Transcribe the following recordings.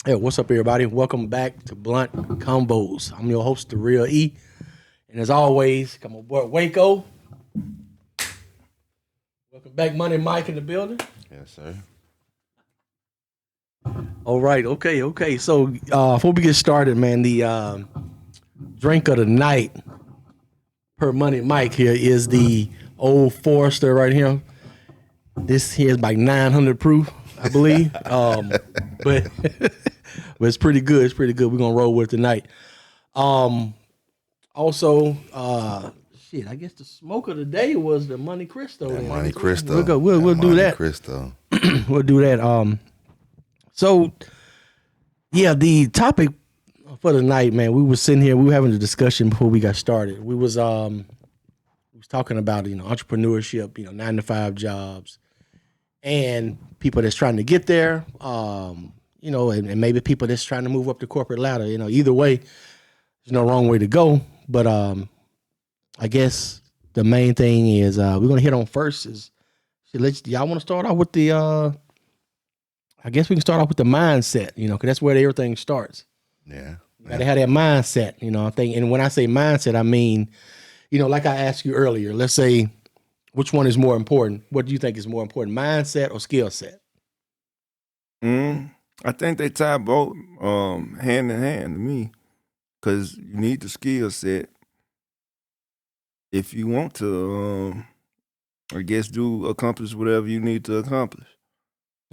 Hey, what's up, everybody? Welcome back to Blunt Convoz. I'm your host, The Real E. And as always, come on board, Waco. Welcome back, Money Mike in the building. Yes, sir. All right, okay. So before we get started, man, the drink of the night per Money Mike here is the Old Forester right here. This here is like 900 proof, I believe. But but it's pretty good. It's pretty good. We're gonna roll with it tonight. Also, I guess the smoke of the day was the Monte Cristo. That then. Monte We'll Cristo. go. We'll do Monte that. Cristo. We'll do that. So yeah, the topic for the night, man. We were sitting here. We were having a discussion before we got started. We was talking about entrepreneurship, 9-to-5 jobs, and people that's trying to get there. And maybe people that's trying to move up the corporate ladder. Either way, there's no wrong way to go. But I guess the main thing is we're gonna hit on first is y'all want to start off with the I guess we can start off with the mindset, because that's where everything starts. Yeah. You gotta have that mindset, I think. And when I say mindset, I mean, like I asked you earlier, let's say which one is more important? What do you think is more important, mindset or skill set? I think they tie both hand in hand to me, because you need the skill set if you want to, I guess, accomplish whatever you need to accomplish.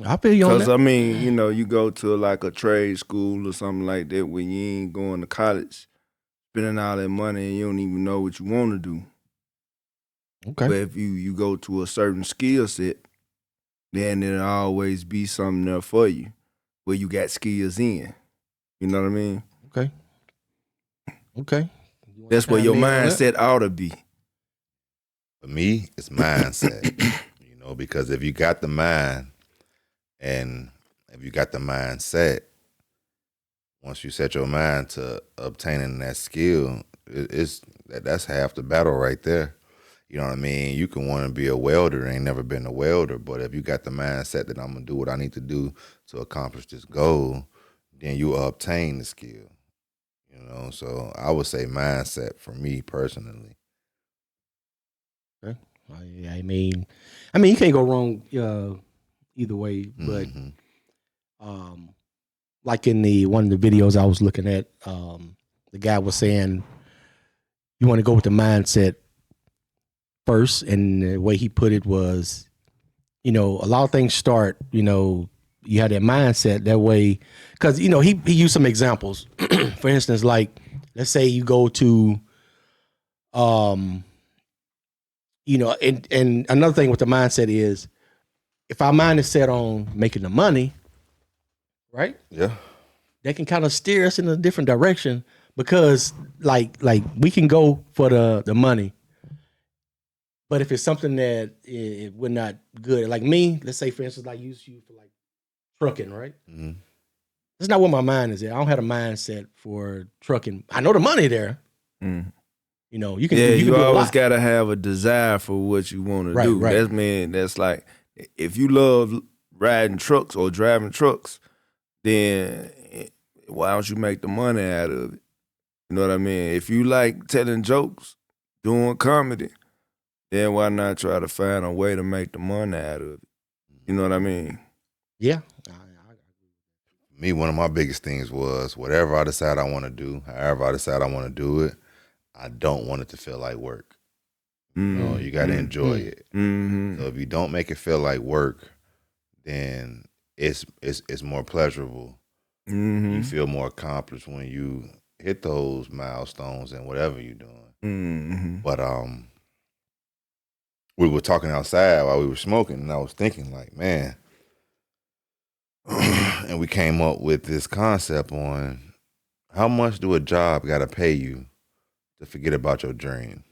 I feel you on Because, that. you go to like a trade school or something like that where you ain't going to college, spending all that money and you don't even know what you want to do. Okay. But if you go to a certain skill set, then there'll always be something there for you where you got skills in. You know what I mean? Okay. That's where your mindset ought to be. For me, it's mindset. Because if you got the mind and if you got the mindset, once you set your mind to obtaining that skill, that's half the battle right there. You know what I mean? You can want to be a welder, ain't never been a welder, but if you got the mindset that I'm gonna do what I need to do to accomplish this goal, then you obtain the skill. So I would say mindset for me personally. Okay. I mean, you can't go wrong either way. But like in one of the videos I was looking at, the guy was saying you want to go with the mindset first, and the way he put it was, a lot of things start. You have that mindset that way because he used some examples. For instance, like let's say you go to and another thing with the mindset is if our mind is set on making the money, right? Yeah. That can kind of steer us in a different direction because like we can go for the money. But if it's something that we're not good, like me, let's say for instance, like use you for like trucking, right? Mm-hmm. That's not where my mind is at. I don't have a mindset for trucking. I know the money there. Mm. You can. Yeah, you can you do always gotta have a desire for what you want to do. Right. That's like if you love riding trucks or driving trucks, then why don't you make the money out of it? You know what I mean? If you like telling jokes, doing comedy, then why not try to find a way to make the money out of it? You know what I mean? Yeah. Me, one of my biggest things was whatever I decide I want to do, however I decide I want to do it, I don't want it to feel like work. You got to enjoy it. Mm-hmm. So if you don't make it feel like work, then it's more pleasurable. Mm-hmm. You feel more accomplished when you hit those milestones and whatever you're doing. Mm-hmm. But we were talking outside while we were smoking, and I was thinking like, man, and we came up with this concept on how much do a job got to pay you to forget about your dream?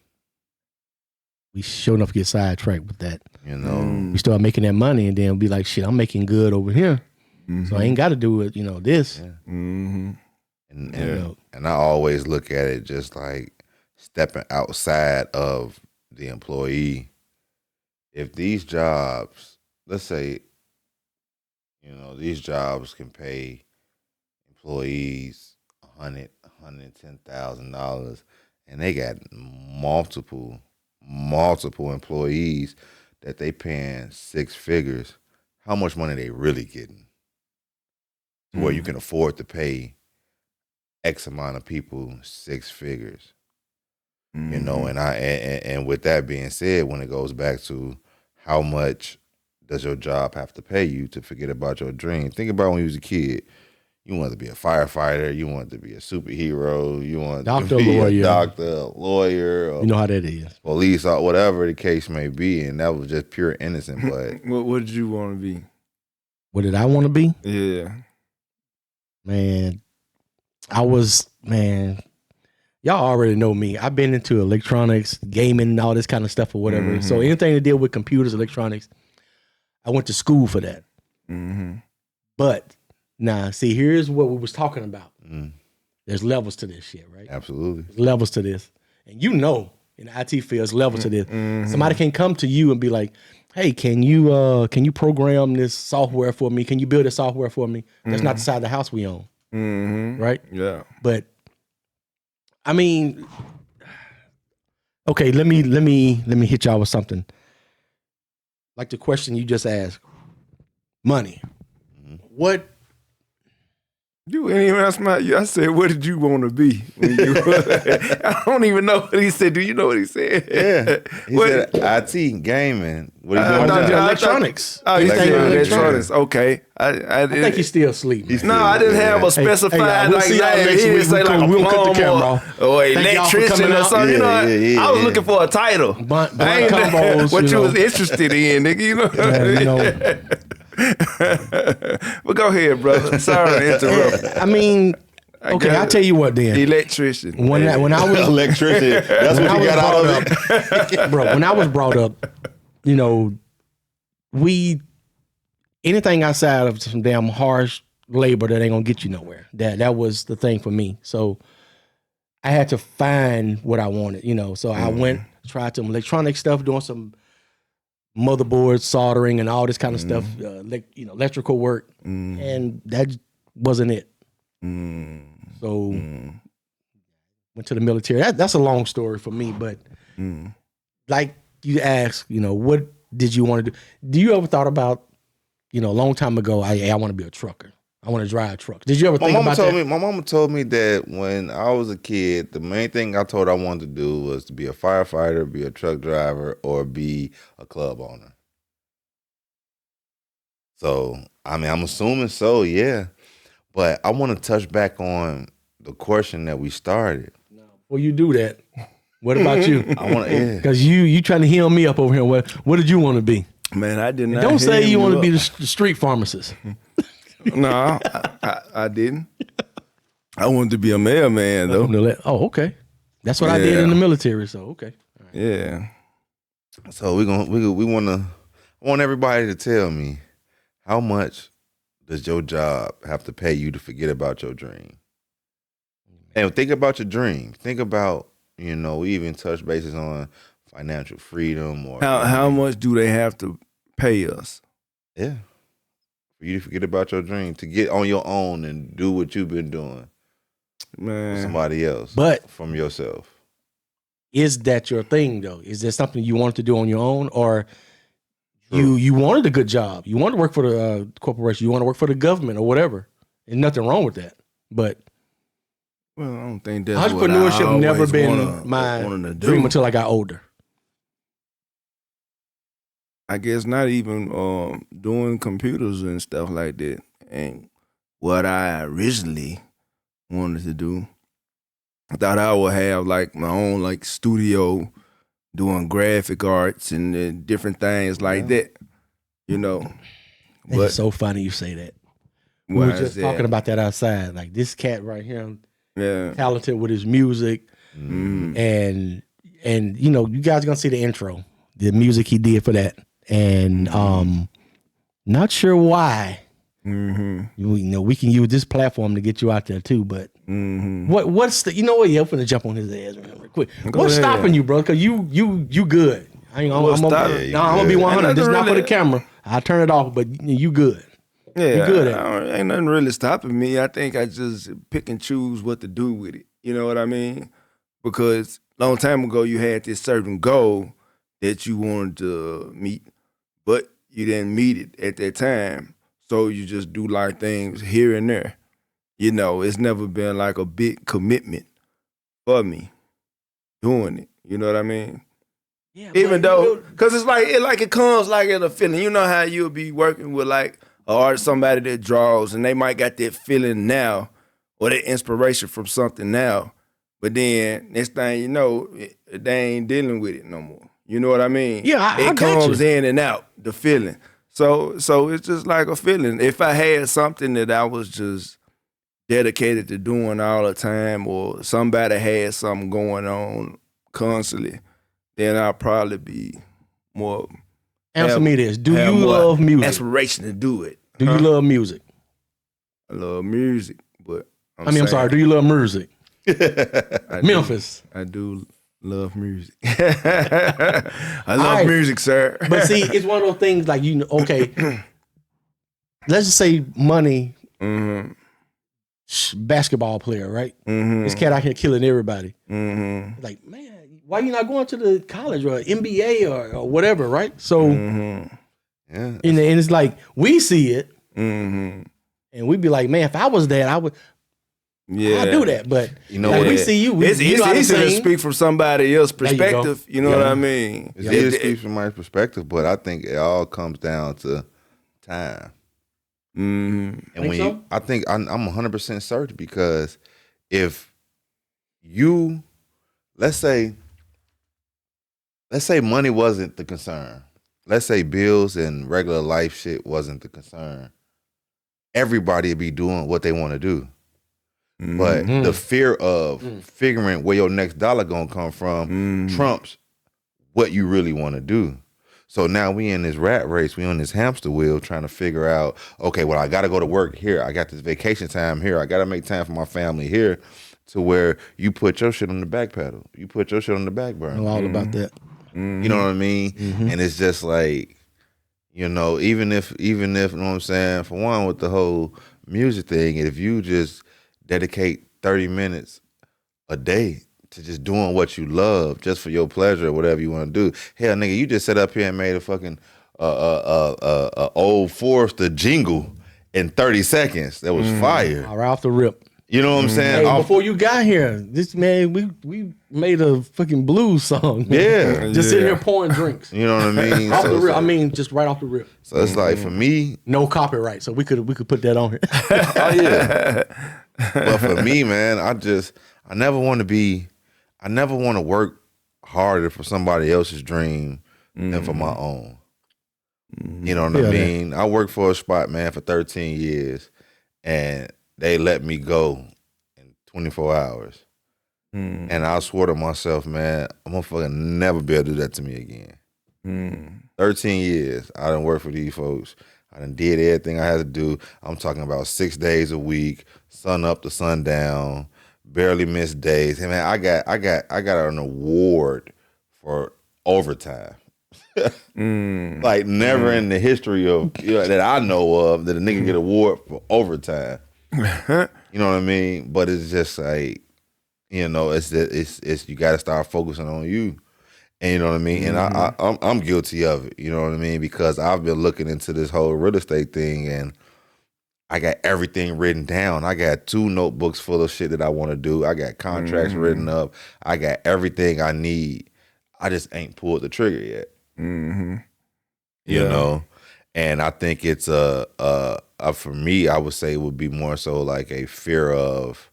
We sure enough get sidetracked with that. Mm. We start making that money, and then be like, "Shit, I'm making good over here, so I ain't got to do it." This. Yeah. Mm-hmm. And I always look at it just like stepping outside of the employee. If these jobs, let's say, these jobs can pay, employees, $110,000, and they got multiple employees that they paying six figures. How much money they really getting? Where you can afford to pay X amount of people six figures. You know, and with that being said, when it goes back to how much does your job have to pay you to forget about your dream? Think about when you was a kid. You wanted to be a firefighter. You wanted to be a superhero. You wanted to be a doctor, a lawyer. Or you know how that is. Police or whatever the case may be. And that was just pure innocent. But what did you want to be? What did I want to be? Yeah. Man, y'all already know me. I've been into electronics, gaming, all this kind of stuff or whatever. So anything to deal with computers, electronics, I went to school for that. But now, see, here's what we was talking about. There's levels to this shit, right? Absolutely. There's levels to this. And you know, in the IT field, there's levels to this. Somebody can come to you and be like, hey, can you program this software for me? Can you build this software for me? That's not the side of the house we own. Right? Yeah. But I mean, okay, let me hit y'all with something. Like the question you just asked. Money. What? You ain't even ask me. I said, what did you want to be? When you, I don't even know what he said. Do you know what he said? Yeah. He said IT, gaming. What are you doing now? Electronics. Oh, you said electronics. Okay. I think he's still asleep. No, I didn't have a specified we'll like see that. next He didn't week. say like a We'll cut the camera off. Or Thank y'all for electrician coming or out. something. I was looking for a title. Convoz, what you was interested in, nigga. You know. But go ahead, brother. Sorry to interrupt. I mean, okay, I'll tell you what then. Electrician. When I was electrician, that's what you got out of it. Bro, when I was brought up, you know, anything outside of some damn harsh labor that ain't gonna get you nowhere. That was the thing for me. So I had to find what I wanted, you know. So I went, tried some electronic stuff, doing some motherboard soldering and all this kind of stuff, electrical work, and that wasn't it. So went to the military. That's a long story for me, but like you asked, you know, what did you want to do? Do you ever thought about, you know, a long time ago, I want to be a trucker. I want to drive trucks. Did you ever think about that? My mama told me that when I was a kid, the main thing I told I wanted to do was to be a firefighter, be a truck driver, or be a club owner. So, I mean, I'm assuming so, yeah. But I want to touch back on the question that we started. Well, you do that. What about you? I want to, because you trying to heal me up over here. What did you want to be? Man, I did not. Don't say you want to be the street pharmacist. No, I didn't. I wanted to be a mailman though. Oh, okay. That's what I did in the military. So okay. Right. Yeah. So I want everybody to tell me, how much does your job have to pay you to forget about your dream? And think about your dream. Think about, you know, we even touch bases on financial freedom or how much do they have to pay us? Yeah. For you to forget about your dream, to get on your own and do what you've been doing. Man. For somebody else. But from yourself. Is that your thing though? Is there something you wanted to do on your own, or you wanted a good job? You wanted to work for the corporation, you want to work for the government or whatever. And nothing wrong with that. But well, I don't think that's entrepreneurship never been my dream until I got older. I guess not even doing computers and stuff like that. And what I originally wanted to do, I thought I would have like my own like studio doing graphic arts and different things like that, you know. But it's so funny you say that. We were just talking about that outside. Like this cat right here, talented with his music, and you know, you guys are gonna see the intro, the music he did for that. And not sure why. You know, we can use this platform to get you out there too. But what's the? You know what? Yeah, I'm gonna jump on his ass real quick. What's stopping you, bro? Because you good. I'm gonna be 100. No, I'm gonna be 100. Just not for the camera. I'll turn it off. But you good. Yeah, You good at it. ain't nothing really stopping me. I think I just pick and choose what to do with it. You know what I mean? Because long time ago you had this certain goal that you wanted to meet, but you didn't meet it at that time. So you just do like things here and there. You know, it's never been like a big commitment for me doing it. You know what I mean? Yeah, Even but though, cause it's like it comes like in a feeling. You know how you'll be working with like an artist, somebody that draws, and they might got that feeling now or that inspiration from something now, but then next thing you know, they ain't dealing with it no more. You know what I mean? Yeah, I it got comes you. in and out the feeling. So it's just like a feeling. If I had something that I was just dedicated to doing all the time, or somebody had something going on constantly, then I'll probably be more. Answer me this: do have you more love music? Inspiration to do it. Do you love music? I love music, but I'm sorry. Do you love music? Memphis. I do love music. I love Alright. music, sir. But see, it's one of those things like, you know, okay, let's just say Money, Mm-hmm. basketball player, right? Mm-hmm. This cat out here killing everybody. Mm-hmm. Like, man, why you not going to the college or NBA or whatever, right? So, Mm-hmm. Yeah. and it's like, we see it, Mm-hmm. and we be like, man, if I was that, I would, Yeah. I'll do that. But You know like, what? we see you, It's you know how to easy to sing. speak from somebody else's There you go. perspective. You know Yeah. what I mean? It's easy to speak from my perspective, but I think it all comes down to time. Mm-hmm. And Think when so? you, I think I'm 100% certain, because if you, let's say money wasn't the concern, let's say bills and regular life shit wasn't the concern, everybody would be doing what they want to do. But Mm-hmm. the fear of figuring where your next dollar gonna come from Mm-hmm. trumps what you really want to do. So now we in this rat race, we on this hamster wheel trying to figure out, okay, well, I got to go to work here. I got this vacation time here. I got to make time for my family here, to where you put your shit on the back pedal. You put your shit on the back I burner. know all about that. Mm-hmm. You know what I mean? Mhm. And it's just like, you know, even if, you know what I'm saying, for one, with the whole music thing, if you just dedicate 30 minutes a day to just doing what you love, just for your pleasure or whatever you want to do. Hell, nigga, you just sat up here and made a fucking old Forester jingle in 30 seconds. That was fire. Right off the rip. You know what I'm saying? Hey, before you got here, this man, we made a fucking blues song. Man. Yeah. Just sitting here pouring drinks. You know what I mean? Off So the it's rip. I like- mean, just right off the rip. so it's like, for me, No copyright, so we could put that on here. oh yeah. But for me, man, I never want to work harder for somebody else's dream than for my own. You know what Yeah, I mean? I worked for a spot, man, for 13 years, and they let me go in 24 hours. And I swore to myself, man, I'm gonna fucking never be able to do that to me again. 13 years, I done worked for these folks. I done did everything I had to do. I'm talking about 6 days a week, sun up to sundown, barely missed days. Hey man, I got an award for overtime. Like never in the history of that I know of that a nigga get an award for overtime. You know what I mean? But it's just like, you know, it's you got to start focusing on you. And you know what I mean? And I'm guilty of it. You know what I mean? Because I've been looking into this whole real estate thing, and I got everything written down. I got 2 notebooks full of shit that I want to do. I got contracts written up. I got everything I need. I just ain't pulled the trigger yet. You know? And I think it's for me, I would say it would be more so like a fear of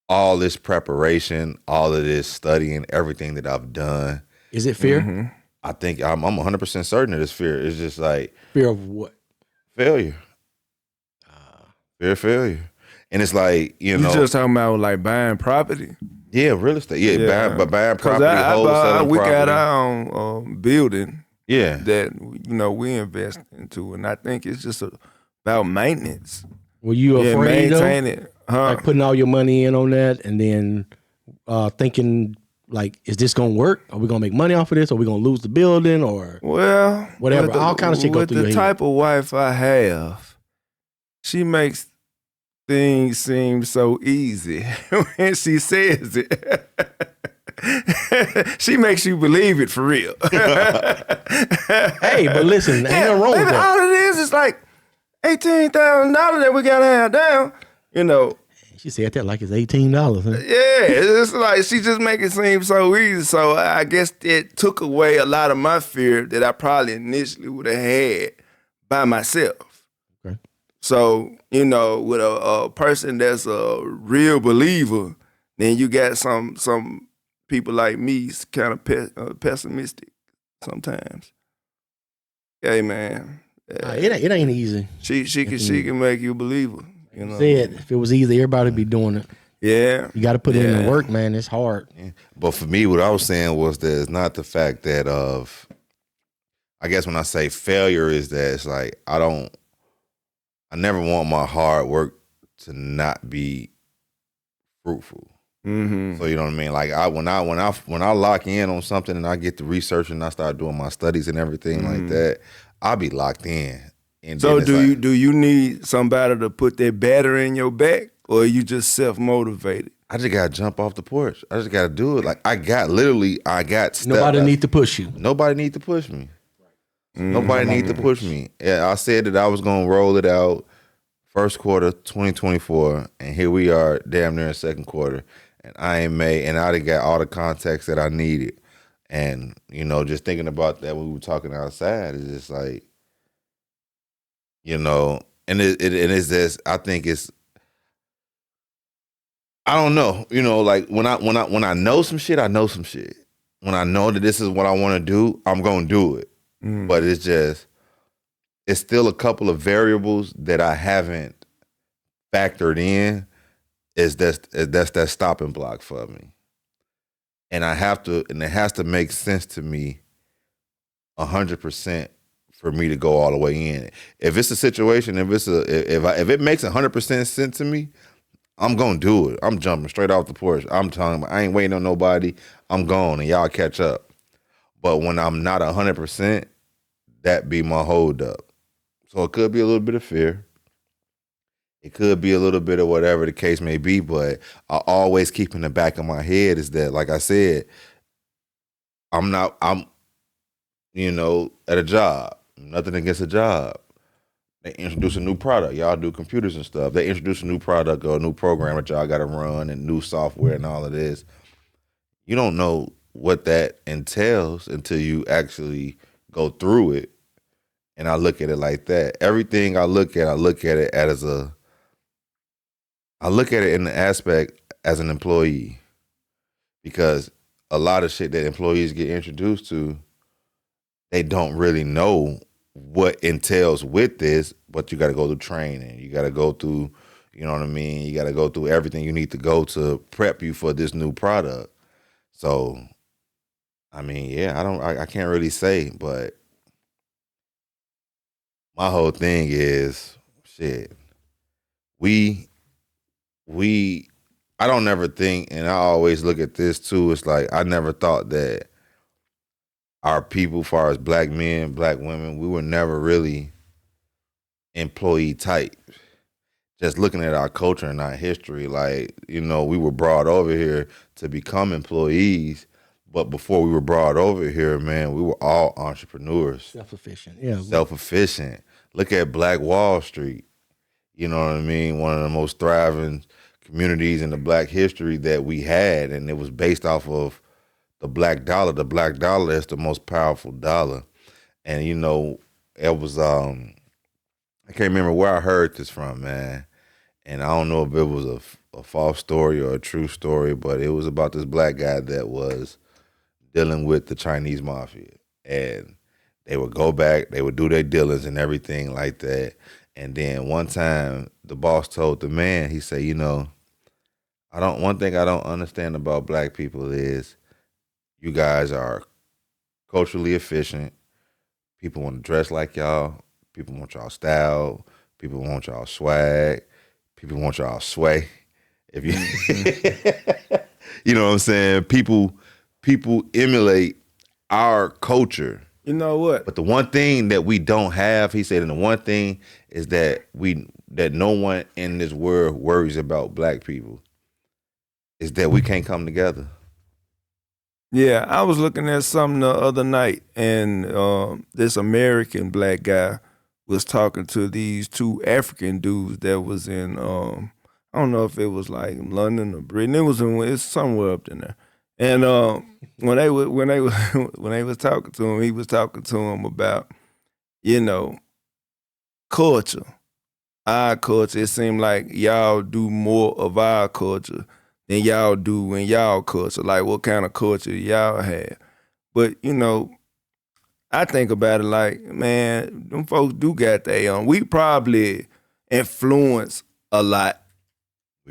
all this preparation, all of this studying, everything that I've done. Is it fear? I think I'm 100% certain of this fear. It's just like Fear of what? failure. Fear of failure. And it's like, you know. You just talking about like buying property? Yeah, real estate. Yeah, buying property, I wholesaling we property. got our own building Yeah. that, you know, we invest into, and I think it's just about maintenance. Were you afraid maintain though? it, huh? Like putting all your money in on that and then thinking like, is this gonna work? Are we gonna make money off of this? Are we gonna lose the building or Well, whatever? All kind of shit go with through your the head. type of wife I have, she makes things seem so easy when she says it. She makes you believe it for real. Hey, but listen, ain't nothing wrong with baby, that. all it is like $18,000 that we gotta have down. You know, She said that like it's $18. Huh? yeah, it's like she just make it seem so easy. So I guess it took away a lot of my fear that I probably initially would have had by myself. Okay. So, you know, with a person that's a real believer, then you got some people like me kind of pessimistic sometimes. Hey, man. It ain't easy. She can make you a believer. You know? Said if it was easy, everybody would be doing it. Yeah. You got to put in the work, man. It's hard. Yeah. But for me, what I was saying was that it's not the fact that I guess when I say failure is that it's like I never want my hard work to not be fruitful. Mm-hmm. So you know what I mean? Like when I lock in on something and I get to research and I start doing my studies and everything like that, I'll be locked in. And So then do you need somebody to put that battery in your back, or are you just self-motivated? I just gotta jump off the porch. I just gotta do it. Like I got Nobody need to push you. Nobody need to push me. Nobody need to push me. Yeah, I said that I was gonna roll it out first quarter 2024, and here we are, damn near second quarter, and I ain't made, and I done got all the context that I needed, and you know, just thinking about that when we were talking outside, it's just like, you know, and it's just, I think it's, I don't know, you know, like when I know some shit, I know some shit. When I know that this is what I want to do, I'm gonna do it. But it's still a couple of variables that I haven't factored in. That's that stopping block for me, and it has to make sense to me 100% for me to go all the way in. If it's a situation, if it makes 100% sense to me, I'm gonna do it. I'm jumping straight off the porch. I'm telling you, I ain't waiting on nobody. I'm gone, and y'all catch up. But when I'm not 100%, that be my hold up. So it could be a little bit of fear. It could be a little bit of whatever the case may be, but I always keep in the back of my head is that, like I said, I'm you know, at a job. Nothing against a job. They introduce a new product. Y'all do computers and stuff. They introduce a new product or a new program that y'all got to run and new software and all of this. You don't know what that entails until you actually go through it. And I look at it like that. Everything I look at it in the aspect as an employee. Because a lot of shit that employees get introduced to, they don't really know what entails with this, but you got to go through training. You got to go through, you know what I mean? You got to go through everything you need to go to prep you for this new product. So, I mean, yeah, I can't really say, but my whole thing is, shit, I don't never think, and I always look at this too, it's like, I never thought that our people, as far as black men, black women, we were never really employee type. Just looking at our culture and our history, like, you know, we were brought over here to become employees, but before we were brought over here, man, we were all entrepreneurs. Self-efficient. Yeah. Self-efficient. Look at Black Wall Street. You know what I mean? One of the most thriving communities in the black history that we had, and it was based off of the black dollar. The black dollar is the most powerful dollar. And, you know, it was, I can't remember where I heard this from, man. And I don't know if it was a false story or a true story, but it was about this black guy that was dealing with the Chinese mafia. And they would go back, they would do their dealings and everything like that. And then one time the boss told the man, he said, you know, one thing I don't understand about black people is you guys are culturally efficient. People want to dress like y'all. People want y'all style. People want y'all swag. People want y'all sway. If you, you know what I'm saying? People people emulate our culture. You know what? But the one thing that we don't have, he said, and the one thing is that no one in this world worries about black people, is that we can't come together. Yeah, I was looking at something the other night, and this American black guy was talking to these two African dudes that was in, I don't know if it was like London or Britain. It's somewhere up in there. And when they was talking to him, he was talking to him about, culture, our culture. It seemed like y'all do more of our culture than y'all do in y'all culture. Like, what kind of culture y'all have? But, I think about it like, man, them folks do got their own. We probably influence a lot,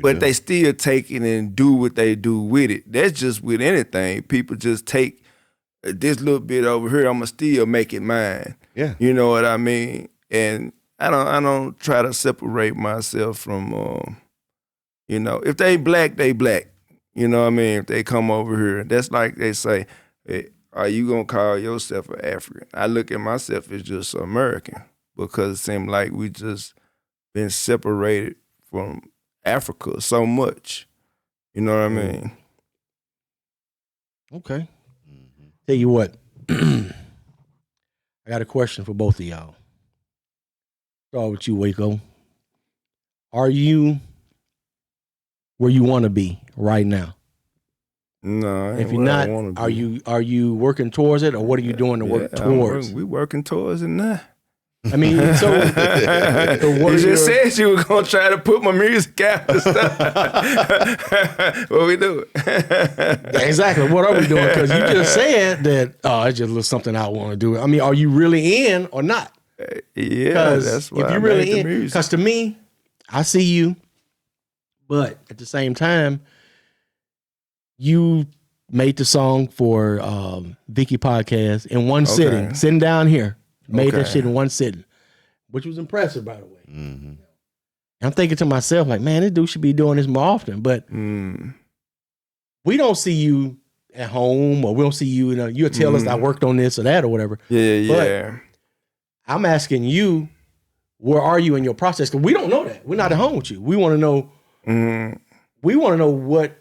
but they still take it and do what they do with it. That's just with anything. People just take this little bit over here, I'm going to still make it mine. Yeah. You know what I mean? And I don't try to separate myself from, if they black, they black. You know what I mean? If they come over here, that's like they say, hey, are you going to call yourself an African? I look at myself as just American because it seems like we just been separated from Africa so much. You know what I mean? Okay. Tell you what, I got a question for both of y'all. Start with you, Waco. Are you where you want to be right now? No, if you're not, are you working towards it, or what are you doing to work towards? We working towards it now. I mean, so you just said you were gonna try to put my music out and stuff. What we doing? Exactly. What are we doing? Because you just said that. Oh, it's just something I want to do. I mean, are you really in or not? Yeah, that's why if you're really in. Because to me, I see you, but at the same time, you made the song for Vicky Podcast in one sitting, sitting down here. Made that shit in one sitting, which was impressive, by the way. Mm-hmm. I'm thinking to myself, like, man, this dude should be doing this more often. But we don't see you at home, or we don't see you. You'll tell us I worked on this or that or whatever. Yeah. But I'm asking you, where are you in your process? Because we don't know that. We're not at home with you. We want to know. We want to know what.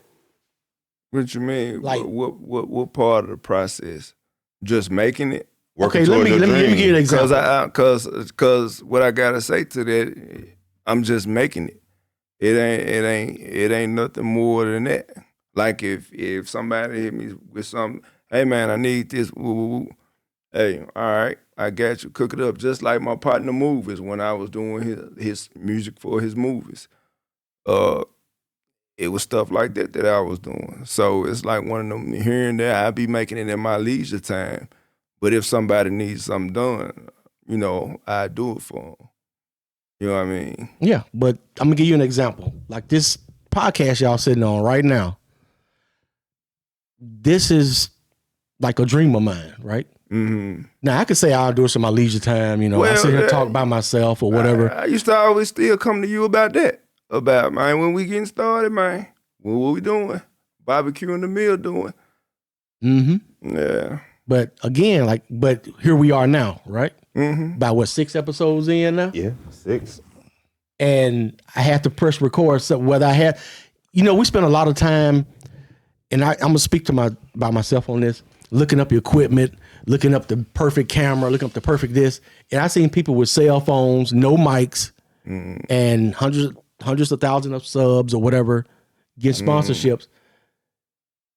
What you mean? Like what part of the process? Just making it. Okay, let me give you an example. Cause what I gotta say to that, I'm just making it. It ain't nothing more than that. Like if somebody hit me with something, hey man, I need this. Woo, woo, woo. Hey, all right, I got you. Cook it up. Just like my partner Movies when I was doing his music for his movies. It was stuff like that I was doing. So it's like one of them here and there. I be making it in my leisure time. But if somebody needs something done, I do it for them. You know what I mean? Yeah, but I'm gonna give you an example. Like this podcast y'all sitting on right now. This is like a dream of mine, right? Mm-hmm. Now I could say I'll do it in my leisure time. I sit here and talk by myself or whatever. I used to always still come to you about that. About, man, when we getting started, man. What we doing? Barbecuing the meal doing. Mm-hmm. Yeah. But again, but here we are now, right? Mm-hmm. About 6 episodes in now? Yeah, 6. And I had to press record. So whether I had, we spent a lot of time, and I'm going to speak by myself on this, looking up equipment, looking up the perfect camera, looking up the perfect this. And I seen people with cell phones, no mics, and hundreds of thousands of subs or whatever, get sponsorships.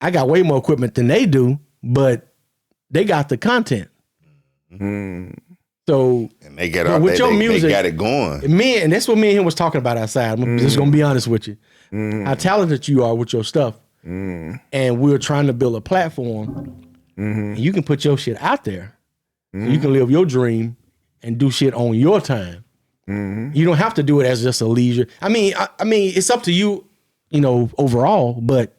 I got way more equipment than they do, but they got the content. So and they get with your music, they got it going. And that's what me and him was talking about outside. I'm just gonna be honest with you. How talented you are with your stuff. And we're trying to build a platform. And you can put your shit out there. So you can live your dream and do shit on your time. You don't have to do it as just a leisure. I mean, it's up to you, overall. But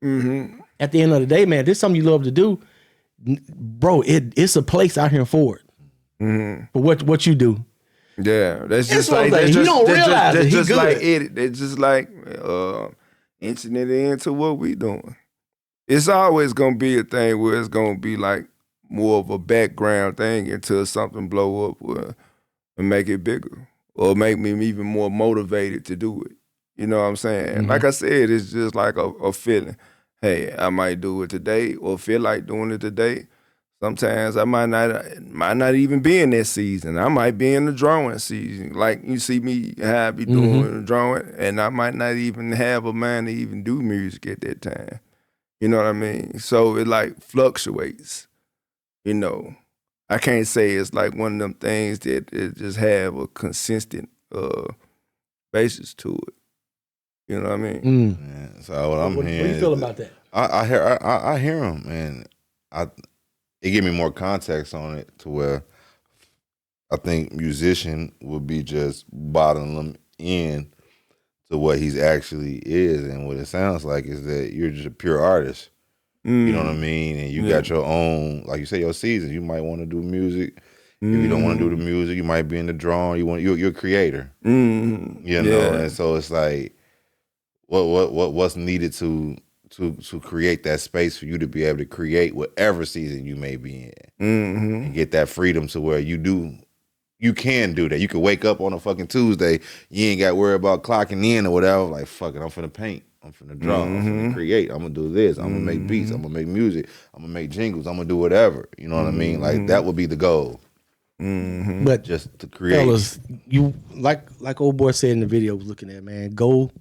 at the end of the day, man, this is something you love to do, bro. It's a place out here for it. For what you do. Yeah, that's just like you don't realize that's it. Just like it. It's just like inching it into what we doing. it's always gonna be a thing where it's gonna be like more of a background thing until something blow up and make it bigger or make me even more motivated to do it. You know what I'm saying? Like I said, it's just like a feeling. Hey, I might do it today or feel like doing it today. Sometimes I might not even be in that season. I might be in the drawing season. Like you see me how I be doing the drawing, and I might not even have a mind to even do music at that time. You know what I mean? So it like fluctuates. You know, I can't say it's like one of them things that it just have a consistent basis to it. You know what I mean? Yeah, so what I'm What do hearing, you feel about that? I hear him, and it give me more context on it to where I think musician would be just bottling them in to what he's actually is, and what it sounds like is that you're just a pure artist. You know what I mean? And you got your own, like you say, your seasons. You might want to do music. If you don't want to do the music, you might be in the drawing. You're a creator. You know, and so it's like, what's needed to create that space for you to be able to create whatever season you may be in, and get that freedom to where you can do that. You can wake up on a fucking Tuesday, you ain't got to worry about clocking in or whatever. Like, fuck it, I'm finna paint. I'm finna draw. I'm finna create. I'm gonna do this. I'm gonna make beats. I'm gonna make music. I'm gonna make jingles. I'm gonna do whatever. You know what I mean? Like, that would be the goal. But Just to create. fellas, you like old boy said in the video I was looking at, man, go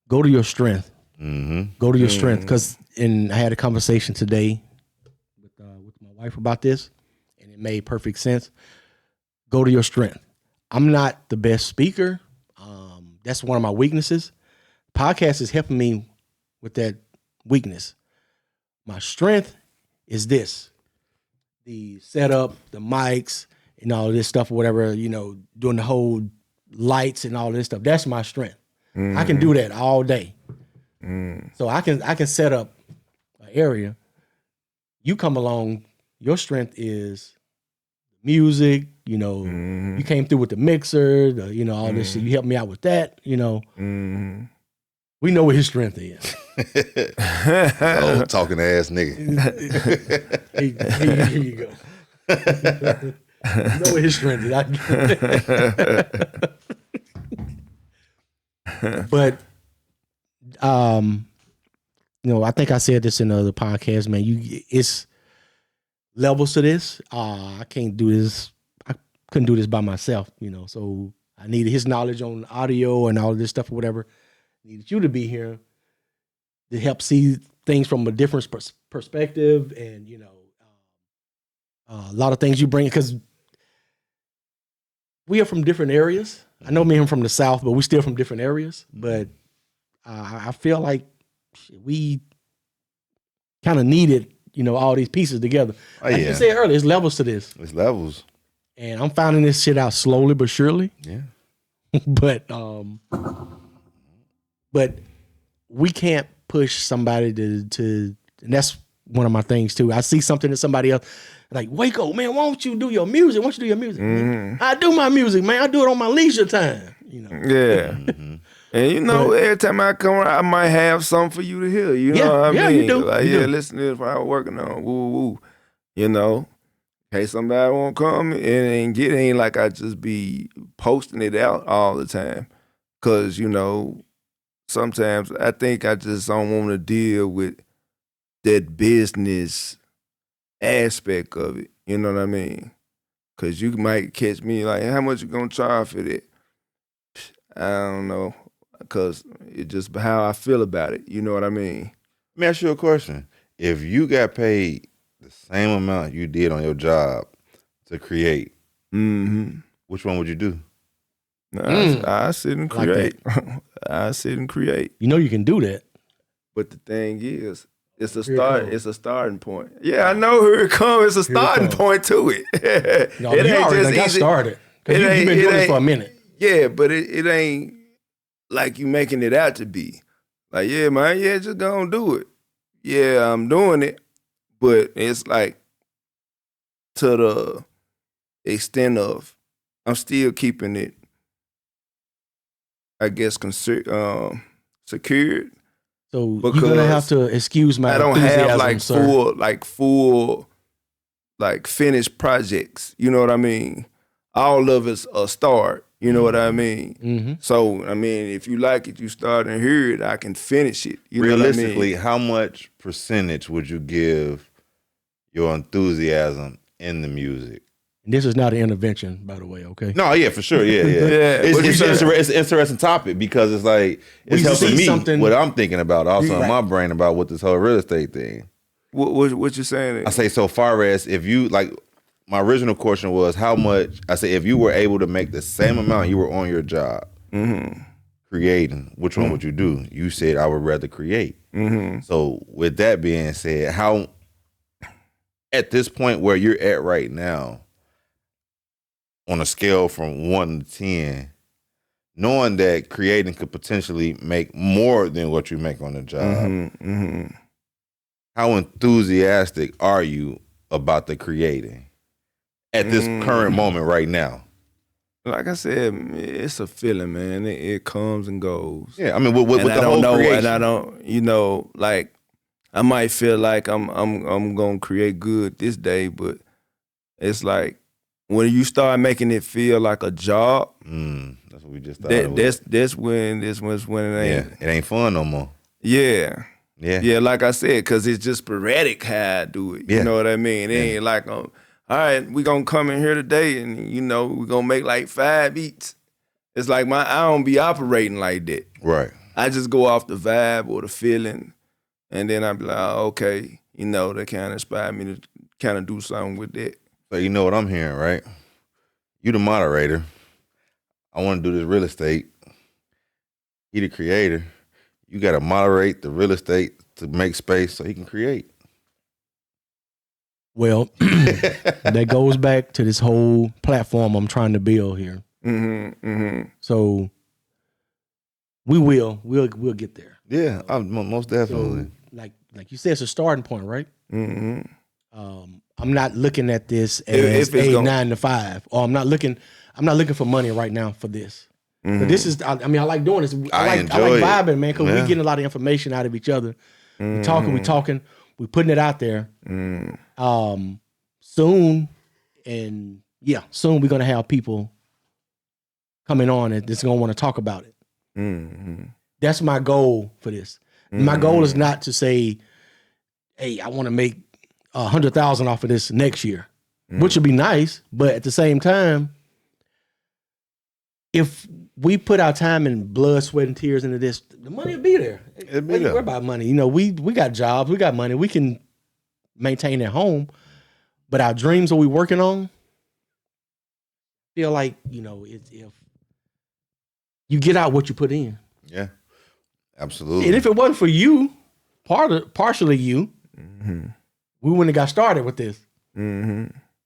to your strength. Go to your strength. Because I had a conversation today with my wife about this, and it made perfect sense. Go to your strength. I'm not the best speaker. That's one of my weaknesses. Podcast is helping me with that weakness. My strength is this: the setup, the mics, and all this stuff, or whatever, doing the whole lights and all this stuff. That's my strength. I can do that all day. So I can set up an area. You come along, your strength is music, you came through with the mixer, all this shit. You helped me out with that, We know what his strength is. Old talking ass nigga. Here you go. You know what his strength is. But I think I said this in another podcast, man. It's levels to this. I can't do this. I couldn't do this by myself, So I needed his knowledge on audio and all this stuff or whatever. Needed you to be here to help see things from a different perspective, and a lot of things you bring, because we are from different areas. I know me and him from the South, but we still from different areas. But I feel like we kind of needed, all these pieces together. Like you said earlier, there's levels to this. It's levels. And I'm finding this shit out slowly but surely. Yeah. But we can't push somebody to, and that's one of my things too. I see something in somebody else, like, Waco, man, why don't you do your music? Why don't you do your music? I do my music, man. I do it on my leisure time. Yeah. And every time I come around, I might have something for you to hear. You know what I mean? You do. Like, you do. listen to this while I'm working on. Woo woo. In case somebody won't come, it ain't like I just be posting it out all the time. Cause, sometimes I think I just don't want to deal with that business aspect of it. You know what I mean? Cause you might catch me like, how much you gonna charge for that? I don't know. Cause it's just how I feel about it. You know what I mean? Let me ask you a question. If you got paid the same amount you did on your job to create, which one would you do? I sit and create. I sit and create. You can do that. But the thing is, it's a start. It's a starting point. Yeah, I know here it comes. It's a starting point to it. No, it ain't already got started. Because you've been doing this for a minute. Yeah, but it ain't like you making it out to be. Like, yeah, man, just gonna do it. Yeah, I'm doing it. But it's like to the extent of I'm still keeping it, I guess, secured. So Because you're gonna have to excuse my I don't enthusiasm, have like sir. full like finished projects. You know what I mean? All of it's a start. You know what I mean? Mm-hmm. So I mean, if you like it, you start and hear it. I can finish it. You Realistically, know what how much percentage would you give your enthusiasm in the music? And this is not an intervention, by the way. Okay. No, yeah, for sure, yeah. Yeah, It's, what you it's, saying? it's an interesting topic because it's like it's We helping see me something- what I'm thinking about, also in Right. my brain about what this whole real estate thing. I mean? What you saying? I say so far as if you like, my original question was how much. I say if you were able to make the same amount you were on your job creating, which one would you do? You said I would rather create. So with that being said, how at this point where you're at right now, on a scale from 1 to 10, knowing that creating could potentially make more than what you make on the job, how enthusiastic are you about the creating at this current moment right now? Like I said, it's a feeling, man. It comes and goes. Yeah, I mean, with And the I whole don't know, creation. and I don't, like I might feel like I'm gonna create good this day, but it's like when you start making it feel like a job, That's what we just thought. that's when it ain't. It ain't fun no more. Yeah. Yeah. Yeah, like I said, because it's just sporadic how I do it. Yeah. You know what I mean? It ain't like, all right, we going to come in here today and, we going to make like 5 beats. It's like I don't be operating like that. Right. I just go off the vibe or the feeling, and then I be like, okay, that kind of inspired me to kind of do something with that. So you know what I'm hearing, right? You the moderator. I want to do this real estate. He the creator. You got to moderate the real estate to make space so he can create. Well, that goes back to this whole platform I'm trying to build here. So we'll get there. Yeah, most definitely. So, like you said, it's a starting point, right? I'm not looking at this as If it's 9 to 5, or I'm not looking for money right now for this. But this is, I like doing this. I like enjoy it. vibing, man, because Yeah. we getting a lot of information out of each other. We talking, we putting it out there. Soon, and soon we're gonna have people coming on that's gonna want to talk about it. That's my goal for this. My goal is not to say, hey, I want to make 100,000 off of this next year, which would be nice. But at the same time, if we put our time and blood, sweat, and tears into this, the money will be there. It'll be there. We're about money. We got jobs, we got money, we can maintain at home. But our dreams, are we working on? Feel like it's if you get out what you put in. Yeah, absolutely. And if it wasn't for you, partially you, we wouldn't have got started with this.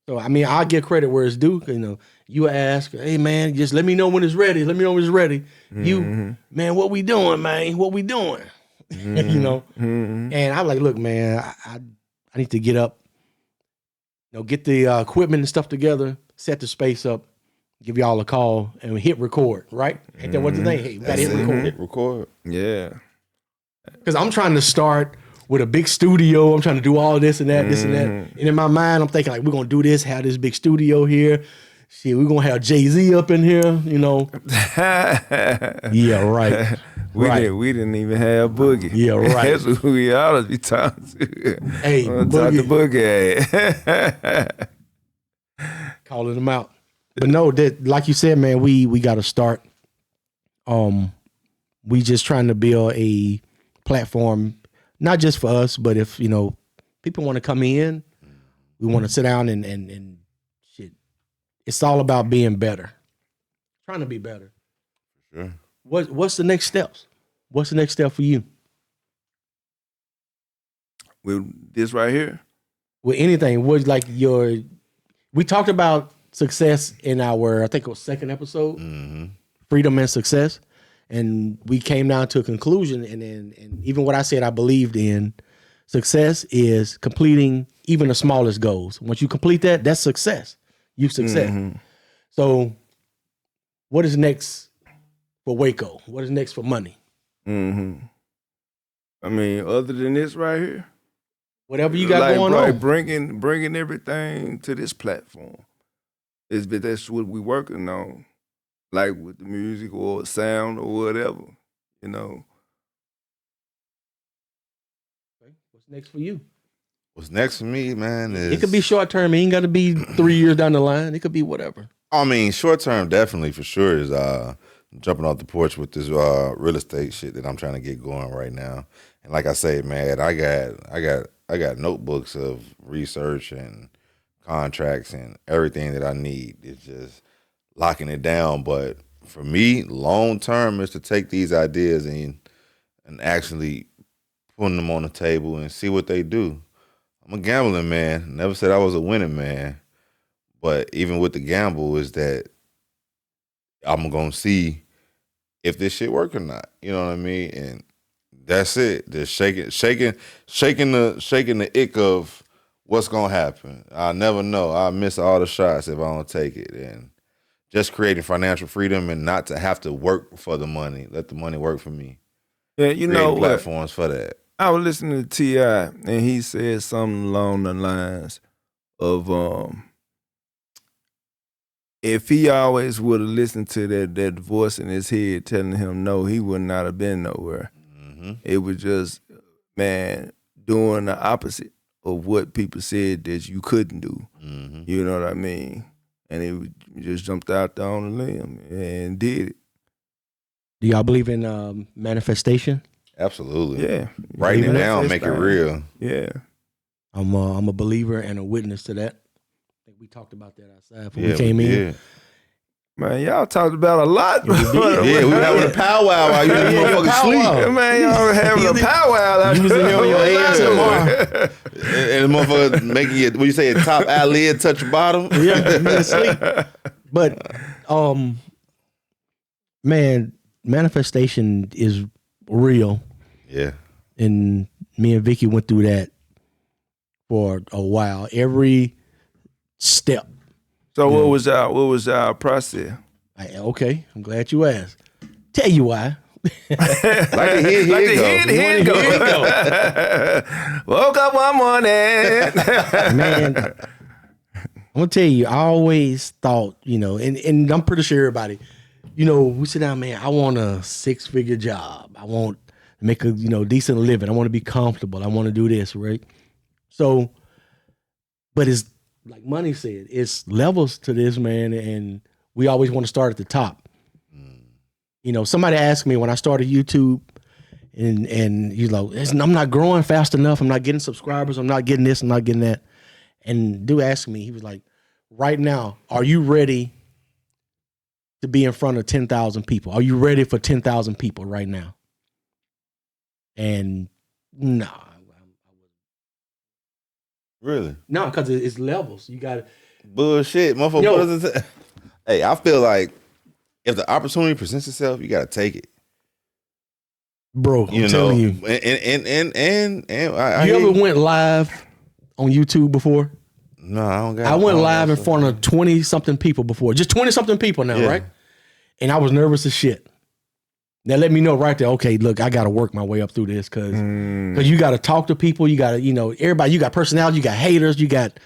So I'll give credit where it's due. You ask, hey man, just let me know when it's ready. Let me know when it's ready. You, man, what we doing, man? What we doing? And I'm like, look, man, I need to get up, get the equipment and stuff together, set the space up, give y'all a call, and hit record. Right? Ain't that what the thing? Hey, we gotta hit record. Hit record. Yeah. Because I'm trying to start with a big studio. I'm trying to do all this and that, this and that. And in my mind, I'm thinking like, we're going to do this, have this big studio here. Shit, we're going to have Jay-Z up in here, Yeah, right. We didn't even have Boogie. Yeah, right. That's who we ought to be talking to. Hey, Talk to Boogie. Calling them out. But no, that like you said, man, we got to start. We just trying to build a platform, not just for us, but if people want to come in, we want to sit down and shit. It's all about being better, trying to be better. Sure. What's the next steps? What's the next step for you? With this right here? With anything, we talked about success in our, I think it was second episode, freedom and success. And we came down to a conclusion, and even what I said I believed in, success is completing even the smallest goals. Once you complete that, that's success. You've success. So what is next for Waco? What is next for money? I mean, other than this right here, Whatever you got going on. bringing everything to this platform. That's what we working on, like with the music or sound or whatever, you know. Okay. What's next for you? What's next for me, man, is It could be short term. It ain't got to be 3 years down the line. It could be whatever. I mean, short term, definitely for sure is jumping off the porch with this real estate shit that I'm trying to get going right now. And like I say, man, I got notebooks of research and contracts and everything that I need. It's just locking it down. But for me, long term is to take these ideas and actually putting them on the table and see what they do. I'm a gambling man. Never said I was a winning man. But even with the gamble is that I'm gonna see if this shit work or not. You know what I mean? And that's it. Just shaking the ick of what's gonna happen. I never know. I miss all the shots if I don't take it. And just creating financial freedom and not to have to work for the money. Let the money work for me. Yeah, you know what? Platforms for that. I was listening to T.I. and he said something along the lines of if he always would have listened to that voice in his head telling him no, he would not have been nowhere. Mm-hmm. It was just, man, doing the opposite of what people said that you couldn't do. Mm-hmm. You know what I mean? And he just jumped out there on the limb and did it. Do y'all believe in manifestation? Absolutely. Yeah. Writing it down, make it real. Yeah. I'm a believer and a witness to that. I think we talked about that outside before we came in. Yeah. Man, y'all talked about a lot. We were having a powwow while you motherfuckers sleep. Man, y'all having a powwow. You was in there on your ass tomorrow. And the motherfucker making it, what you say, top eyelid touch your bottom? Yeah, you asleep. But, man, manifestation is real. Yeah. And me and Vicky went through that for a while. Every step. So what was our process? Okay, I'm glad you asked. Tell you why. Like the head go. Woke up one morning. Man, I'm gonna tell you, I always thought, and I'm pretty sure everybody, we sit down, man, I want a 6-figure job. I want to make a, decent living. I want to be comfortable. I want to do this, right? So, but it's like Money said, it's levels to this, man, and we always want to start at the top. Somebody asked me when I started YouTube, and he's like, I'm not growing fast enough. I'm not getting subscribers. I'm not getting this. I'm not getting that. And dude asked me, he was like, right now, are you ready to be in front of 10,000 people? Are you ready for 10,000 people right now? And nah. Really? No, because it's levels. You got bullshit, motherfucker. Hey, I feel like if the opportunity presents itself, you gotta take it, bro. I'm telling you. And you ever went live on YouTube before? No, I don't got. I went live in front of 20-something people before, just 20-something people now, right? And I was nervous as shit. Now let me know right there. Okay, look, I got to work my way up through this because you got to talk to people. You got to, everybody. You got personality. You got haters. You got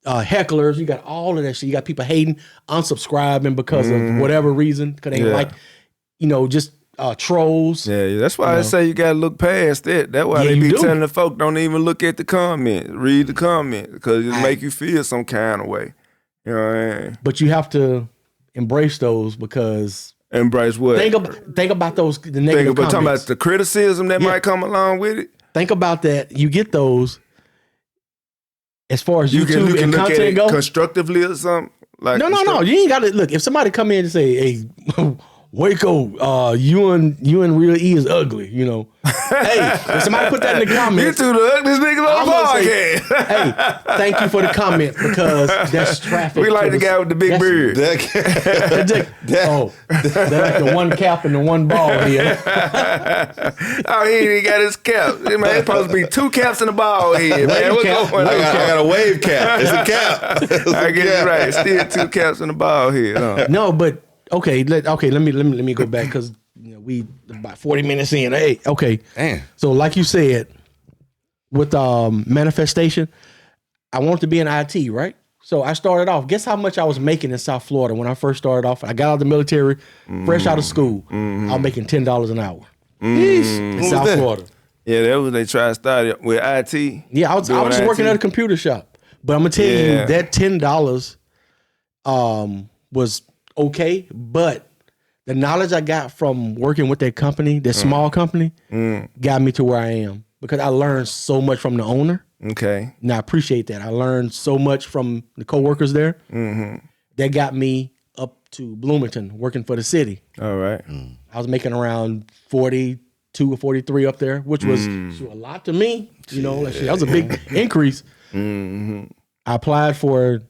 hecklers. You got all of that shit. You got people hating, unsubscribing because of whatever reason. Because they like, just trolls. Yeah, that's why I say you got to look past that. That's why they be telling the folk don't even look at the comment, read the comment because it make you feel some kind of way. You know what I mean? But you have to embrace those because. Embrace what? Think about those the negative comments. Talking about the criticism that might come along with it. Think about that. You get those as far as you YouTube can and look content at it go. Constructively or something. Like no. You ain't got to look. If somebody come in and say, "Hey, Waco, you and Real E is ugly," Hey, if somebody put that in the comments, you two the ugliest niggas on the podcast. Hey, thank you for the comment because that's traffic. We like the guy with the big beard. They're like the one cap and the one ball here. Oh, he ain't got his cap. Man, it's supposed to be 2 caps and a ball here, man. What's going on? I got a wave cap. It's a cap. I get it right. Still 2 caps and a ball here. No, but okay. Let me go back because we about 40 minutes in. Hey, okay. Damn. So like you said, with manifestation, I wanted to be in IT, right? So I started off. Guess how much I was making in South Florida when I first started off? I got out of the military, fresh out of school. I was making $10 an hour in Who South was that? Florida. Yeah, that was they tried to start it with IT. Yeah, I was Doing just working IT. at a computer shop. But I'm gonna tell you Yeah. that $10 was okay, but the knowledge I got from working with that company, that small company, got me to where I am because I learned so much from the owner. Okay. And I appreciate that. I learned so much from the coworkers there. That got me up to Bloomington, working for the city. All right. I was making around 42 or 43 up there, which was a lot to me. You know, like, shit, that was a big increase. I applied for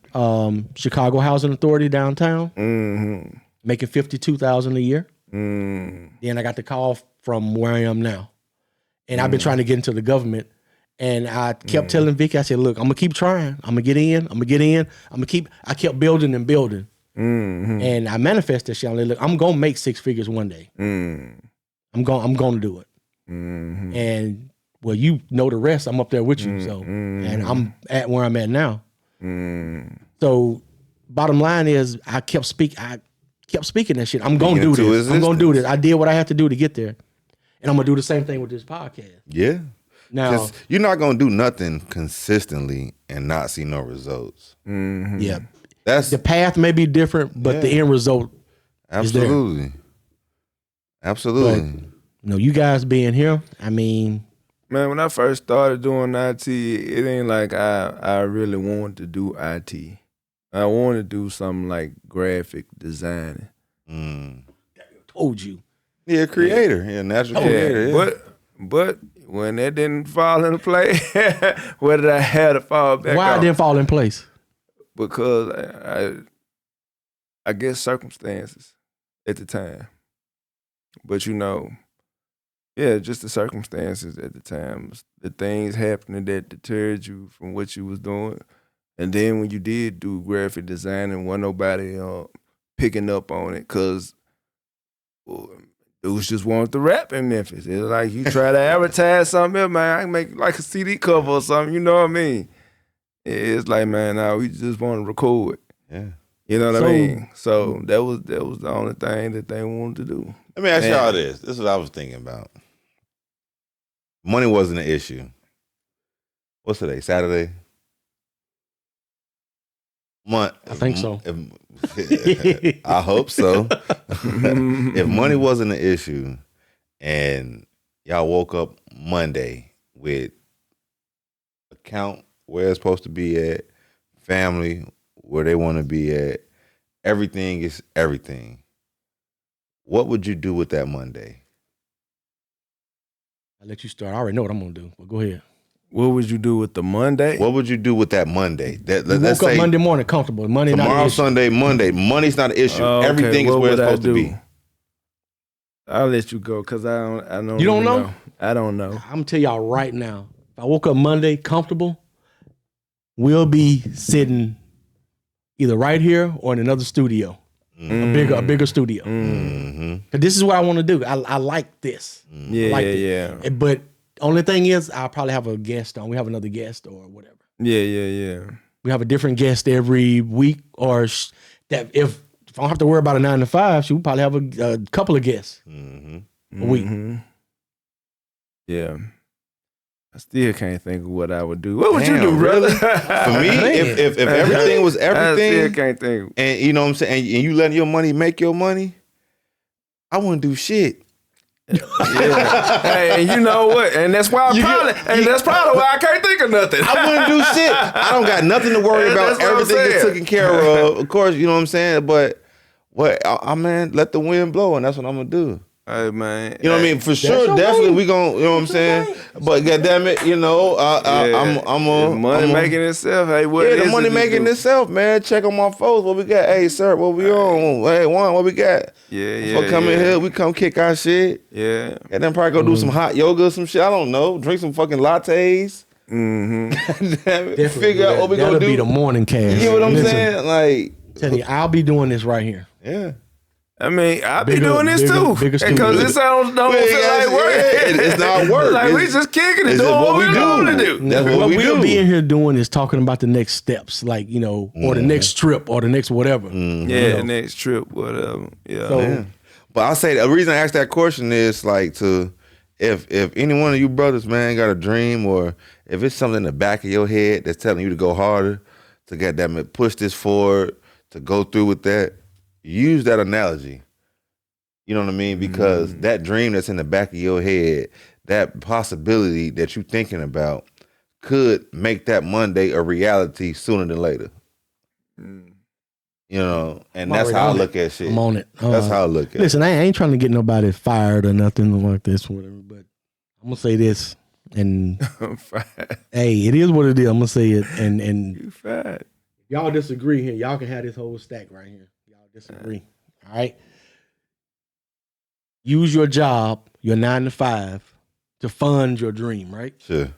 Chicago Housing Authority downtown, making $52,000 a year. Then I got the call from where I am now, and I've been trying to get into the government. And I kept telling Vicky, I said, "Look, I'm gonna keep trying. I'm gonna get in. I'm gonna get in. I kept building and building, and I manifested that shit. I'm like, look, I'm gonna make 6 figures one day. I'm gonna do it. And well, you know the rest. I'm up there with you, so and I'm at where I'm at now. So, bottom line is, I kept speaking that shit. I'm gonna do this. I'm gonna do this. I did what I had to do to get there, and I'm gonna do the same thing with this podcast. Yeah. Now, 'Cause you're not gonna do nothing consistently and not see no results. yeah, That's the path may be different, but the end result is there. absolutely, absolutely. You know, you guys being here, I mean, Man, when I first started doing IT, it ain't like I really wanted to do IT. I wanted to do something like graphic design. told you. Yeah, creator. Yeah, natural creator. Yeah. But when that didn't fall into play, where did I have to fall back Why it on? didn't fall in place? Because I guess circumstances at the time. But you know, yeah, just the circumstances at the time, the things happening that deterred you from what you was doing. And then when you did do graphic design and wasn't nobody picking up on it, because it was just wanted to rap in Memphis. It was like you try to advertise something else, man, I can make like a CD cover or something, you know what I mean? It's like, man, no, we just want to record. Yeah. You know what So- I mean? So that was the only thing that they wanted to do. Let me ask Man. y'all this. This is what I was thinking about. Money wasn't an issue. What's today? Saturday? I think so. I hope so. If money wasn't an issue and y'all woke up Monday with account where it's supposed to be at, family where they want to be at, everything is everything. What would you do with that Monday? I'll let you start. I already know what I'm gonna do. But go ahead. What would you do with the Monday? What would you do with that Monday? You Let's woke up say Monday morning comfortable. Monday not an tomorrow, issue. Sunday, Monday. Money's not an issue. Okay, Everything is what where it's would I supposed to do? be. I'll let you go because I don't. You don't even know? I don't know. I'm gonna tell y'all right now. If I woke up Monday comfortable, we'll be sitting either right here or in another studio, a bigger studio. Mm-hmm. 'Cause this is what I want to do. I like this. Yeah, like yeah, it. But only thing is, I'll probably have a guest on. We have another guest or whatever. yeah. We have a different guest every week, or that if I don't have to worry about a 9 to 5, we'll probably have a couple of guests a week. Yeah. I still can't think of what I would do. What would you Damn, do, brother? really? For me, Man. if everything was I still everything, can't think. and you know what I'm saying, and you letting your money make your money, I wouldn't do shit. Yeah. Hey, and you know what? And that's why that's probably why I can't think of nothing. I wouldn't do shit. I don't got nothing to worry about. That's what I'm Everything is saying. taken care of. Of course, you know what I'm saying. But I man, let the wind blow, and that's what I'm gonna do. Hey, man. You know what I mean? For sure, your definitely money. we gon', you know what I'm saying? But goddamn it, you know, I'm a money making itself. Hey, what Yeah, is the money it you making do? itself, man. Check on my folks. What we got? Hey, sir, what we on? Hey, Juan, what we got? Yeah. For coming here, we come kick our shit. Yeah. And then probably go do some hot yoga or some shit. I don't know. Drink some fucking lattes. Damn it. Definitely Figure do out that. what we That'll gonna do. be the morning cast. You get what I'm Listen, saying? Like, Tell you, I'll be doing this right here. yeah. I mean, I be Bigger- doing this bigger- too. bigger Because studio. it sounds don't Well, feel yeah, like work. it's not work. Like we It's- just kicking it, it's doing what what we we do. want to do. That's what we we'll do. be in here doing is talking about the next steps, like, you know, or the next trip or the next whatever. Yeah, next trip, whatever. Yeah. So, Yeah. But I'll say the reason I asked that question is like if any one of you brothers, man, got a dream, or if it's something in the back of your head that's telling you to go harder, to get that push this forward, to go through with that, use that analogy. You know what I mean? Because that dream that's in the back of your head, that possibility that you're thinking about, could make that Monday a reality sooner than later. You know, and I'm that's already how I on look it. at shit. I'm on it. That's how I look at it. Listen, I ain't trying to get nobody fired or nothing like this, whatever. But I'm gonna say this, and I'm fine. hey, it is what it is. I'm gonna say it, and You fine. y'all disagree here. Y'all can have this whole stack right here. Y'all disagree. All right. Use your job, your 9 to 5, to fund your dream, right? Sure.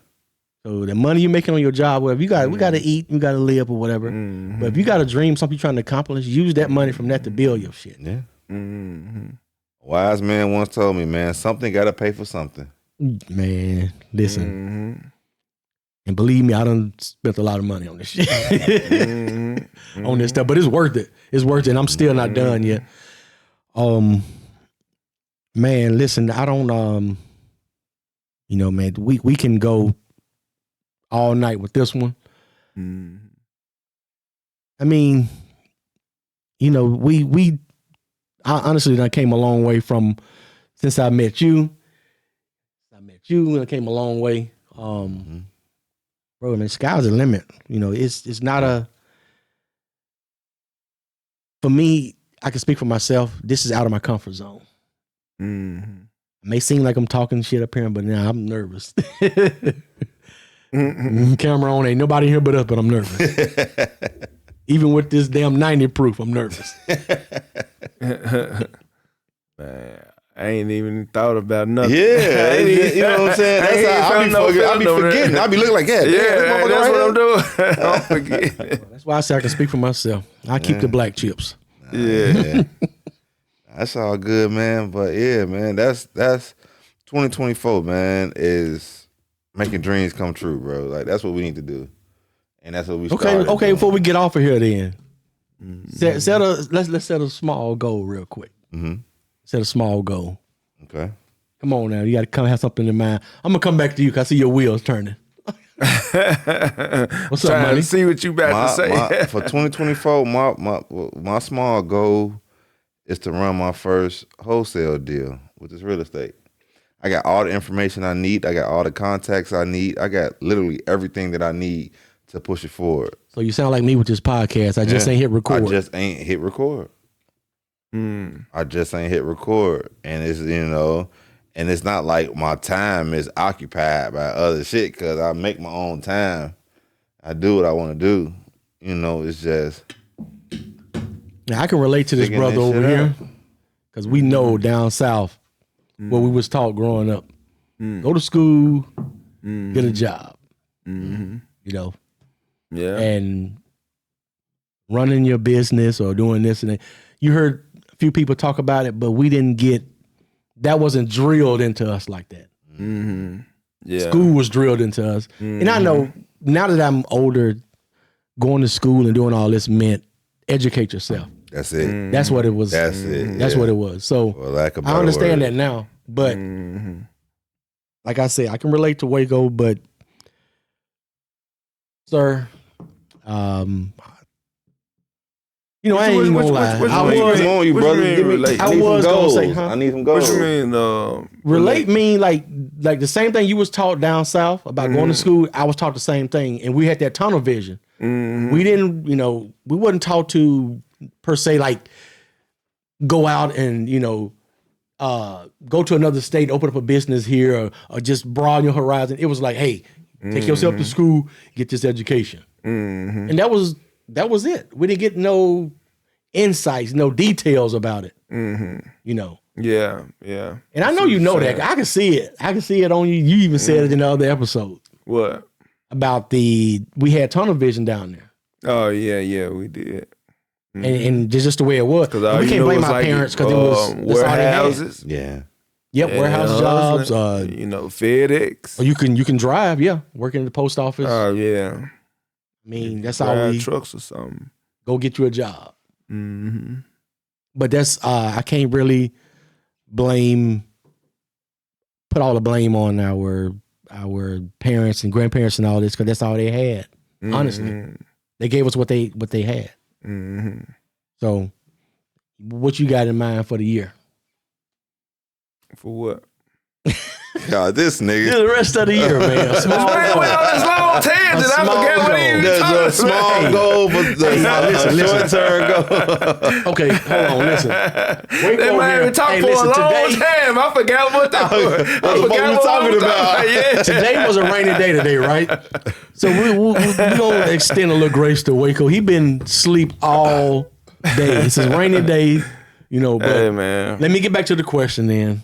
So the money you're making on your job, whatever, we got to eat, you got to live or whatever. But if you got a dream, something you're trying to accomplish, use that money from that to build your shit. Yeah. Wise man once told me, man, something got to pay for something. Man, listen. And believe me, I done spent a lot of money on this shit. On this stuff, but it's worth it. It's worth it. And I'm still not done yet. Man, listen, I don't, you know, man, we can go all night with this one. I mean, you know, I honestly done came a long way from since I met you. And I came a long way. Bro, I mean, sky's the limit. You know, it's not for me, I can speak for myself. This is out of my comfort zone. It may seem like I'm talking shit up here, but now I'm nervous. Camera on, ain't nobody here but us, but I'm nervous. Even with this damn 90 proof, I'm nervous. Man, I ain't even thought about nothing. Yeah, you know what I'm saying? That's how I be forgetting. I be looking like, Yeah, that's what I'm doing. I'm forgetting. That's why I say I can speak for myself. I keep the black chips. Yeah. That's all good, man. But yeah, man, that's 2024, man, is making dreams come true, bro. Like that's what we need to do. And that's what we started Okay, doing. before we get off of here then. Let's set a small goal real quick. Set a small goal. Okay. Come on now. You gotta come have something in mind. I'm gonna come back to you because I see your wheels turning. What's up, Trying money? to see what you about to say. For 2024, my small goal is to run my first wholesale deal with this real estate. I got all the information I need. I got all the contacts I need. I got literally everything that I need to push it forward. So you sound like me with this podcast. I just ain't hit record. I just ain't hit record. I just ain't hit record. And it's, you know, and it's not like my time is occupied by other shit because I make my own time. I do what I want to do. You know, it's just. Now, I can relate to this Figuring brother this over shit here out. because we know down south where we was taught growing up. Go to school, get a job. You know, Yeah. and running your business or doing this and that. You heard a few people talk about it, but we didn't get that wasn't drilled into us like that. Yeah. School was drilled into us. And I know now that I'm older, going to school and doing all this meant educate yourself. That's it. That's what it was. That's it. That's yeah. what it was. So For lack of I better understand word. that now. But like I said, I can relate to Waco, but sir, you know, I ain't even gonna lie. what you I mean? was Come on, you What brother. you mean Give me, relate? I need I was some gonna goals. say, huh? I need some What goals. you mean? relate mean like the same thing you was taught down south about going to school. I was taught the same thing, and we had that tunnel vision. We didn't, you know, we wasn't taught to per se like go out and go to another state, open up a business here, or just broaden your horizon. It was like, hey, take yourself to school, get this education, and that was it. We didn't get no insights, no details about it. You know. Yeah. And I know you know that. I can see it. I can see it on you. You even said it in the other episode What? about we had tunnel vision down there. Oh yeah, we did. and just the way it was. Because We can't blame our parents because it was that's all they had. warehouses. Yeah. Yep, warehouse jobs. FedEx. Or you can drive. Yeah, working at the post office. Oh yeah. I mean, that's all Drive we trucks or something. go get you a job. Mm-hmm. But that's I can't really put all the blame on our parents and grandparents and all this because that's all they had. Honestly, they gave us what they had. Mm-hmm. So, what you got in mind for the year? For what? God, this nigga. The rest of the year, man. A small Man, goal. went on this long tangent. I small forgot what he goal. was The talking small about. goal, but the listen. short-term goal. Okay, hold on, listen. They might have talked for a long time. I forgot what that was. I What the fuck we talking about? Yeah. Today was a rainy day today, right? So we gonna extend a little grace to Waco. He been asleep all day. It's a rainy day, But Hey, man. let me get back to the question then.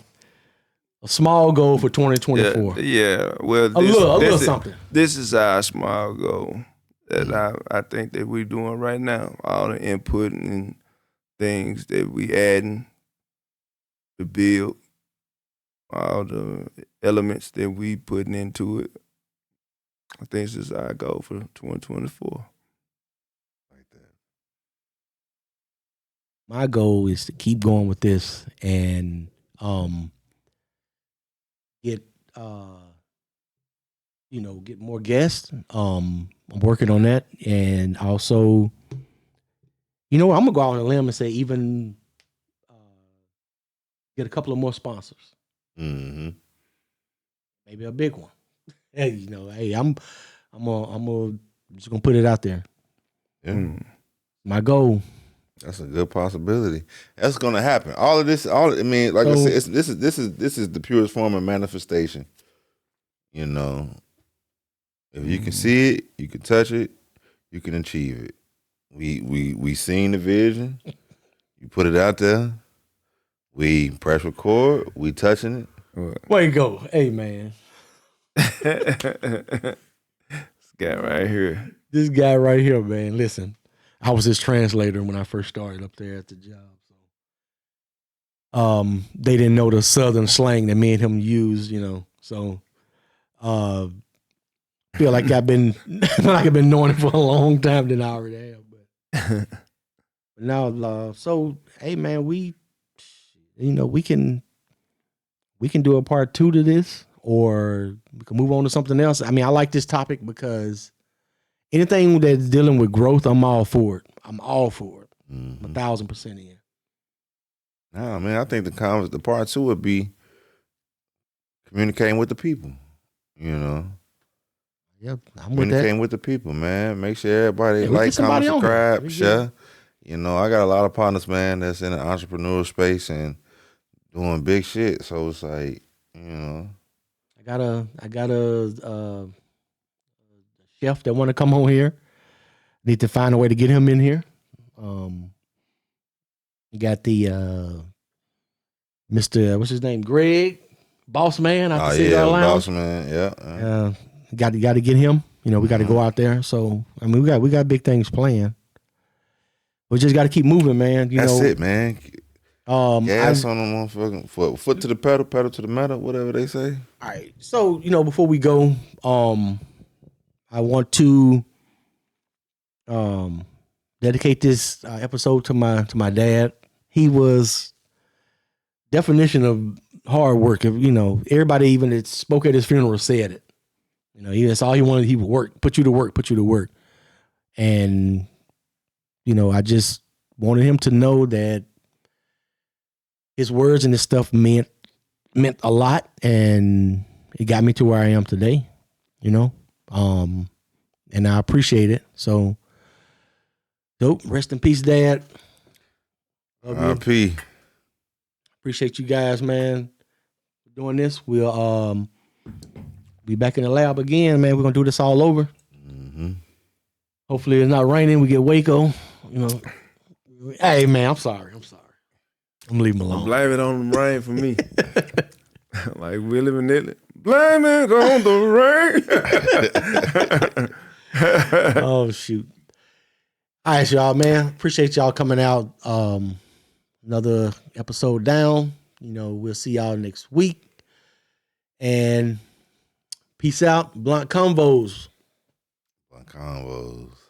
A small goal for 2024. Yeah. Well, A little something. This is our small goal that I think that we're doing right now. All the input and things that we adding to build, all the elements that we putting into it. I think this is our goal for 2024. Like that. My goal is to keep going with this and get more guests. I'm working on that, and also, I'm gonna go out on a limb and say even get a couple of more sponsors, Mm-hmm. maybe a big one. Hey, I'm just gonna put it out there. Yeah. My goal. That's a good possibility. That's gonna happen. All of this, I said, this is the purest form of manifestation. If you can see it, you can touch it, you can achieve it. We seen the vision. You put it out there. We press record. We touching it. Way to go. Hey, man. This guy right here. This guy right here, man. Listen, I was his translator when I first started up there at the job. So, they didn't know the Southern slang that me and him used, So, feel like I've been knowing it for a long time than I already have. But now, so hey, man, we can do a part 2 to this, or we can move on to something else. I mean, I like this topic because anything that's dealing with growth, I'm all for it. I'm all for it. Mm-hmm. 1,000% in. Nah, man, I think the part 2 would be communicating with the people. Yep, I'm with that. Communicating with the people, man. Make sure everybody Yeah, we like, get somebody comment, on subscribe, share. I got a lot of partners, man, that's in the entrepreneur space and doing big shit. So it's like, I got a chef that want to come on here. Need to find a way to get him in here. You got the Mr. What's his name? Greg, boss man. I can see that lounge. boss man, yeah. Got to get him. We got to go out there. So I mean, we got big things planned. We just got to keep moving, man. That's it, man. Gas on them motherfucking foot to the pedal, pedal to the metal, whatever they say. All right. So before we go, I want to dedicate this episode to my dad. He was definition of hard work. Everybody even that spoke at his funeral said it. That's all he wanted. He would work, put you to work. And, I just wanted him to know that his words and his stuff meant a lot. And it got me to where I am today, and I appreciate it. So, dope. Rest in peace, Dad. Love you. R.I.P. Appreciate you guys, man, for doing this. We'll be back in the lab again, man. We're gonna do this all over. Mm-hmm. Hopefully it's not raining. We get Waco. Hey, man, I'm sorry. I'm leaving him alone. Blame it on the rain for me. Like Willie Vanilli. Blame it on the rain. Oh shoot. All right, y'all, man. Appreciate y'all coming out. Another episode down. We'll see y'all next week. And peace out. Blunt Convoz. Convoz.